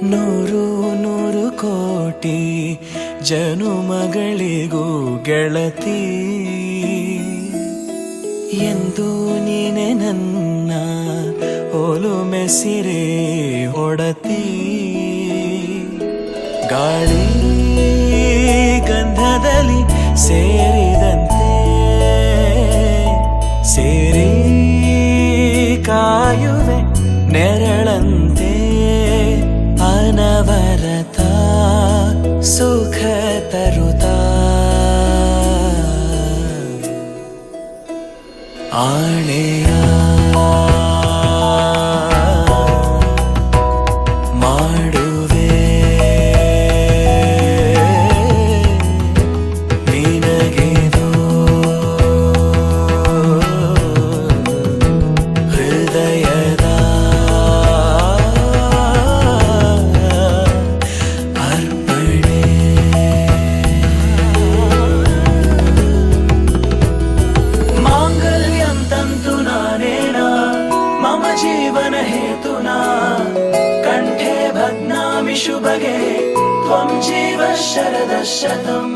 ನೂರು ನೂರು ಕೋಟಿ ಜನುಮಗಳಿಗೂ ಗೆಳತಿ ಎಂದು ನೀನೆ ನನ್ನ ಒಲುಮೆ ಸಿರೆ ಒಡತಿ. ಗಾಳಿ ಗಂಧದಲ್ಲಿ ಸೇರಿದಂತೆ ಸೇರಿ ಕಾಯುವೆ ನೆರಳಂತೆ ಅನವರತ ಸುಖ ತರುತ್ತಾ ಆಣೆಯ ಮಾಡುವೆ ನಿನಗೆದು ಹೃದಯದ ಅರ್ಪಣೆ. ಮಾಂಗಲ್ಯಂ ತಂತು ನಾನೇನ ಮಮ ಜೀವನ ಹೇತುನಾ ಕಂಠೆ ಭಗ್ನಾಮಿ ಶುಭಗೆ ತ್ವಂ ಜೀವ ಶರದಃ ಶತಂ.